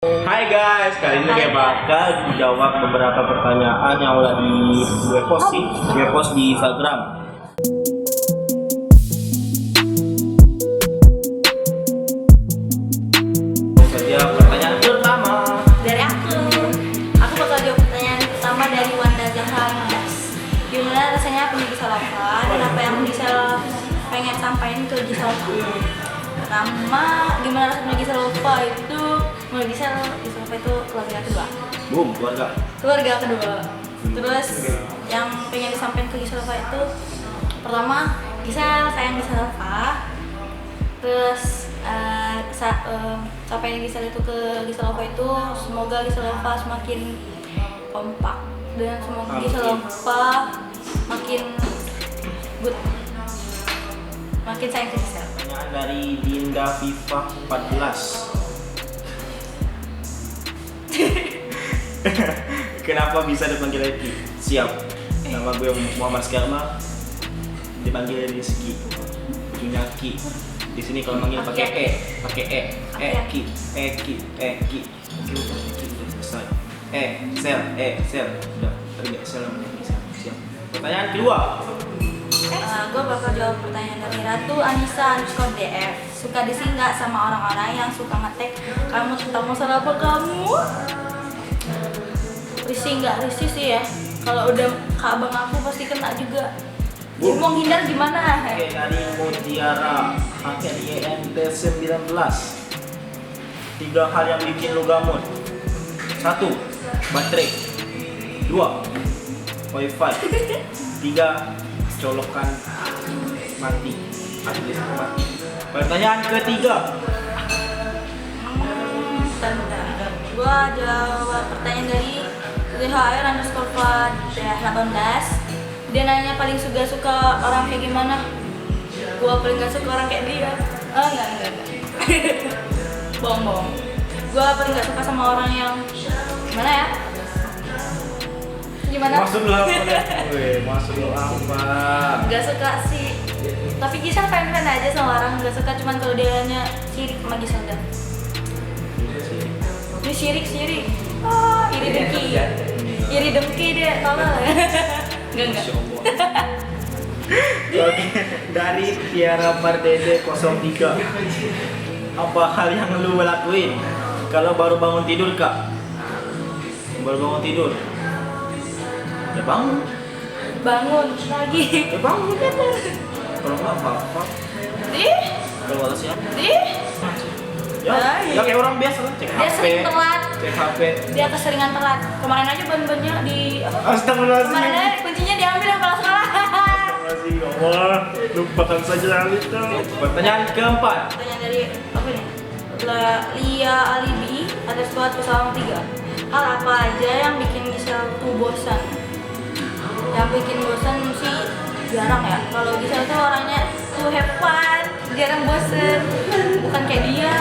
Hai guys, kali ini gue bakal jawab beberapa pertanyaan yang udah gue post di Instagram. Saja pertanyaan pertama Dari aku bakal jawab pertanyaan pertama dari Wanda Zahra. Gimana rasanya punya Gisalova dan apa yang Gisel pengen sampaikan ke Gisalova? Pertama, gimana rasanya punya Gisalova itu? Menurut Gisalova itu keluarga kedua. Boom, keluarga. Keluarga kedua. Terus yang pengen disampaikan ke Gisalova itu pertama, Gisel sayang Gisalova. Terus capaian Gisel itu ke Gisalova itu semoga Gisalova semakin kompak dan semoga Gisalova makin good, makin sayang ke Gisel. Pertanyaan dari Dinda Viva 14. Kenapa bisa dipanggil Eki? Siap. Nama gue Muhammad Skarma. Dipanggil Rizky. Punya Ki. Di sini kalau manggil pakai Eki. Oke, selesai. Sel. Udah, tadi nggak sel namanya. Siap. Pertanyaan kedua. Gue bakal jawab pertanyaan dari Ratu Anissa _DF. Suka disinggah sama orang-orang yang suka ngetek kamu tentang masalah apa kamu? Risih nggak risih sih ya. Kalau udah ke abang aku pasti kena juga. Mau hindar gimana? Oke, dari Mutiara AKYNT 19. 3 hal yang bikin lu gamut. 1. Baterai. 2. Wifi. 3. Colokan mati. Atlet mati. Pertanyaan ketiga. Gua jawab pertanyaan dari WHR_18. Dia nanya paling suka orang kayak gimana? Gua paling gak suka orang kayak dia. Enggak. Bohong. Gua paling gak suka sama orang yang gimana ya? Gimana? Maksud lu apa? Maksud lu apa? Gak suka sih. Tapi Gisel fan-fan aja sama orang, gak suka cuman kalau dia nya sirik sama Gisel dah. Dia sirik. Iri dengki dia, tau gak? Enggak. Oke, dari Tiara Mardede 03. Apa hal yang lu lakuin kalau baru bangun tidur, Kak? Baru bangun tidur. Ya bangun lagi. Ya bangun kan. Kalau nggak apa-apa. Kalau ada siapa? Ya kayak orang biasa lah, cek Dia HP. sering telat. Cek HP. Dia keseringan telat. Kemarin aja ban-bannya di apa? Astagfirullahaladzim. Kemarin aja kuncinya diambil sama sekolah. Astagfirullahaladzim, Allah. Lupakan saja hal itu. Pertanyaan keempat. Pertanyaan dari apa nih? Lia Alibi ada suatu pesawat 3. Hal apa aja yang bikin Gisel tuh bosan? Yang bikin bosan sih jarang ya. Kalau Gisel tuh orangnya tuh have fun, jarang bosen. Bukan kayak dia.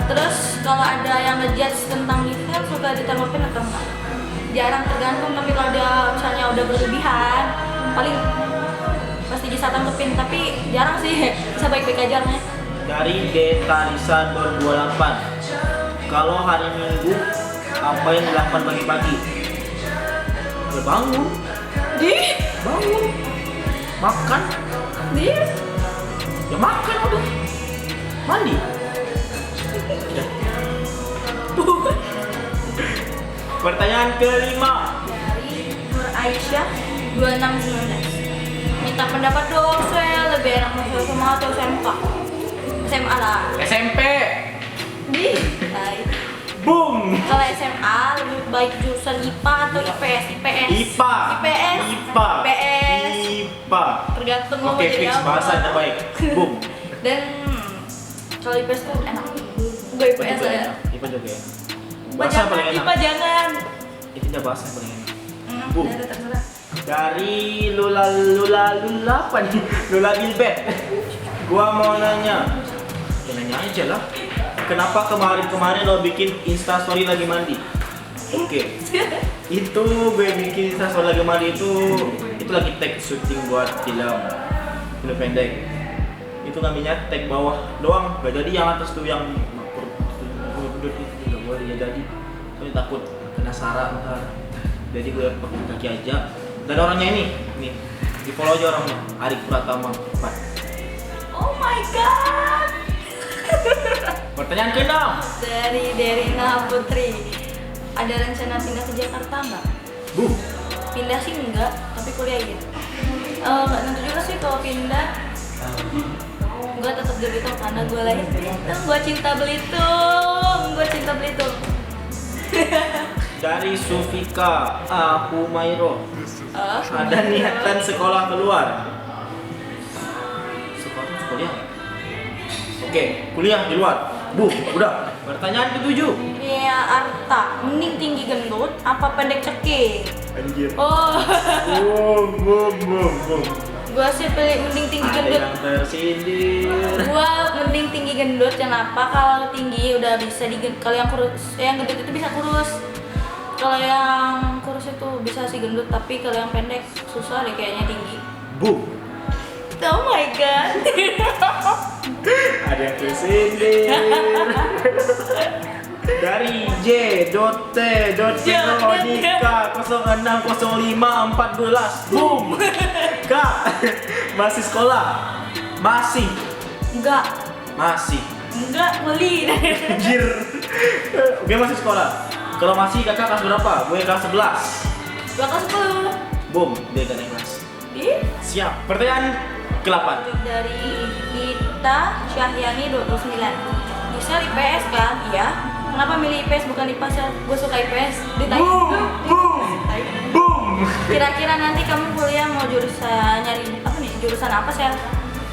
Terus kalau ada yang ngejudge tentang Gisel suka ditanggapin atau enggak? Jarang, tergantung. Tapi kalau dia misalnya udah berlebihan, paling pasti Gisel tanggepin. Tapi jarang sih, bisa baik-baik aja orangnya. Dari Deta Lisa 228. Kalau hari Minggu apa yang dilakukan pagi-pagi? Ya bangun, makan, ya makan udah, mandi. Pertanyaan kelima. Dari Nur Aisyah 2619. Minta pendapat dong, saya lebih enak masuk SMA atau SMK? SMA lah. SMP. Baik. Boom. Kalau SMA lebih baik jurusan IPA atau IPS? IPA. Tergantung lo Oke, mau jadi fix apa. bahasa terbaik. Boom. Dan kalau IPS tuh enak. Gue IPS aja. IPA juga ya. IPA Bahasa jangan, paling enak. IPA jangan. Itu dia bahasa paling enak. Boom. Udah terserah. Dari Lula apa nih? Lula Gilbert. Gua mau nanya. Ya nanya aja lah. Kenapa kemarin lo bikin Instastory lagi mandi? Oke. Itu gue bikin Instastory lagi mandi itu lagi tag syuting buat film pendek. Itu namanya tag bawah doang, gak jadi yang atas tuh yang kalau dia jadi. Soalnya takut kena sarah ntar. Jadi gue pakai kaki aja. Dan orangnya ini, nih di follow aja orangnya, Arik Pratama 4. Oh my god. Pertanyaan ke-6. Dari Derina Putri. Ada rencana pindah ke Jakarta nggak? Bu, Pindah sih enggak, tapi kuliah gitu. Nggak tentu juga sih kalau pindah. Gue tetap di Belitung karena gue lahir di Belitung. Gue cinta Belitung. Gue cinta Belitung. dari Sufika Humairo. Ada Humairo. niatan sekolah keluar. Sekolah itu kuliah. Oke, kuliah di luar. Bu, udah. Pertanyaan ke-7. Iya, Arta. Mending tinggi gendut apa pendek cekik? Anjir. Oh, Bum. gue sih pilih mending tinggi Ada gendut. yang tersindir. Gua mending tinggi gendut. Kenapa? Kalau tinggi udah bisa kalau yang kurus, yang gendut itu bisa kurus. Kalau yang kurus itu bisa sih gendut, tapi kalau yang pendek susah deh kayaknya tinggi. Bu, Oh my god. ada yang tersindir. Dari J.T.Veronica 060514. Boom. Kak, masih sekolah? Masih. Enggak, beli. Anjir. Oke, masih sekolah. Kalau masih kakak kelas berapa? Gue kelas 11. Bakal 10. Boom, dia gak naik kelas. Ih, Siap. Pertanyaan ke-8. dari Gita Syahyani 29. Bisa IPS kan? Iya. Kenapa milih IPS bukan IPA? Gue suka IPS. Ditanya. Boom. Kira-kira nanti kamu kuliah mau jurusan nyari apa nih? Jurusan apa sih?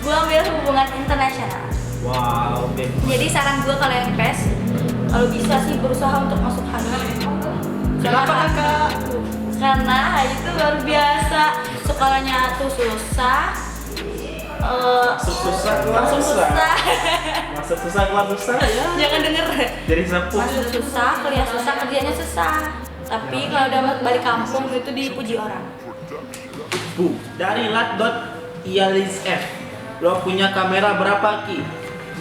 Gue ambil hubungan internasional. Wow, oke. Jadi saran gue kalau yang IPS, kalau bisa sih berusaha untuk masuk HI. Kenapa kakak? Karena HI itu luar biasa. Sekolahnya tuh susah. Masuk susah keluar susah. Masuk susah keluar susah ya. Jangan denger. Jadi sepuh. Masuk susah, kuliah susah, kerjanya susah. Tapi kalau udah balik kampung itu dipuji orang. Bu, dari lat.ialisf. Lo punya kamera berapa Ki?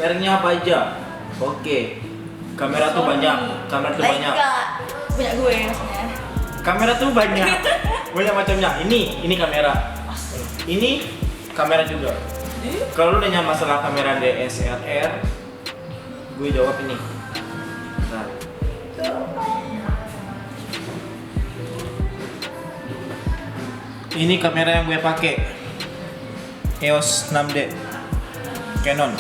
Mereknya apa aja? Oke. Kamera tuh banyak. Kamera tuh banyak. Leica. Punya gue maksudnya. Kamera tuh banyak. Banyak macamnya. Ini kamera. Ini kamera juga. Kalau lu nanya masalah kamera DSLR, gue jawab ini. Bentar. Ini kamera yang gue pakai. EOS 6D Canon.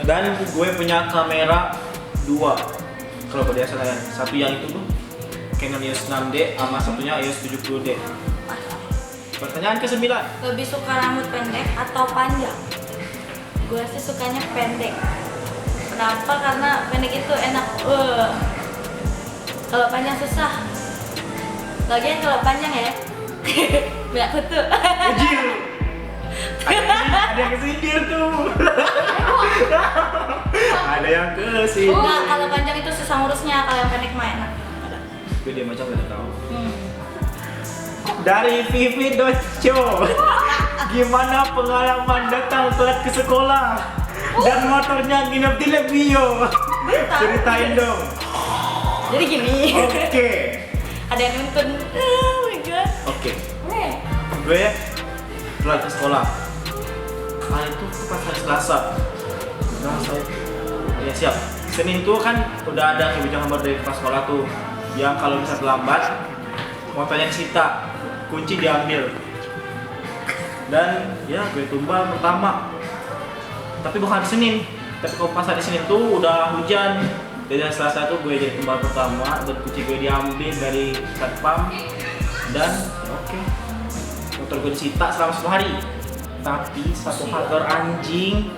Dan gue punya kamera 2. Kalau pada DSLR, satu yang itu tuh Canon EOS 6D sama satunya EOS 70D. Pertanyaan ke-9. Lebih suka rambut pendek atau panjang? Gue sih sukanya pendek. Kenapa? Karena pendek itu enak. Kalau panjang susah. Lagian kalau panjang ya, banyak kutu. Anjir. Ada yang kesindir tuh. Ada yang kesindir. Enggak, kalau panjang itu susah ngurusnya. Kalau yang pendek mah enak. Gue dia macam gak tahu. Dari Vivi Docho. Gimana pengalaman datang telat ke sekolah dan motornya nginep di Lebio? Ceritain dong. Jadi gini. Oke. Ada yang nuntun. Oh my god. Oke. Gue telat ke sekolah. Hari itu pas hari Selasa. Ya siap. Senin tuh kan udah ada kebijakan baru dari kepala sekolah tuh, yang kalau bisa terlambat motornya disita, kunci diambil. Dan ya gue tumbal pertama. Tapi bukan hari Senin. Tapi kalau pas hari Senin tuh udah hujan. Jadi hari Selasa tuh gue jadi tumbal pertama dan kunci gue diambil dari satpam. Dan ya oke. Motor gue disita selama 1 hari. Tapi satu faktor anjing.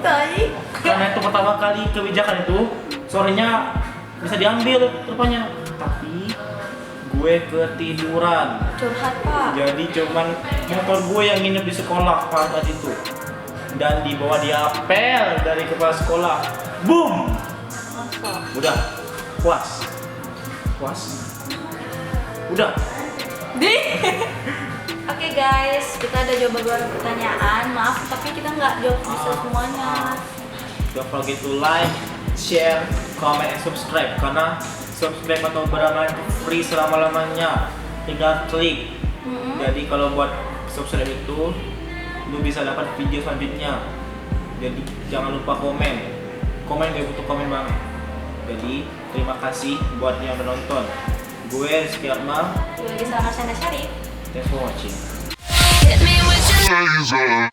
Tai. Karena itu pertama kali kebijakan itu, sorenya bisa diambil rupanya. Tapi gue ketiduran. Curhat pak. Jadi cuman motor gue yang nginep di sekolah pada itu. Dan dibawa diapel dari kepala sekolah. Boom. Masa? Udah. Puas. Udah. Oke guys, kita ada jawab beberapa pertanyaan. Maaf, tapi kita nggak jawab bisa semuanya. Don't forget to like, share, comment, and subscribe. Karena subscribe atau berlangganan itu free selama-lamanya. Tinggal klik. Jadi kalau buat subscribe itu, lu bisa dapat video selanjutnya. Jadi jangan lupa komen. Komen gak butuh komen banget. Jadi terima kasih buat yang menonton. Gue Rizky Akmal. Gue Lisa Marsanda Syarif. Thanks for watching. Hit me with your laser.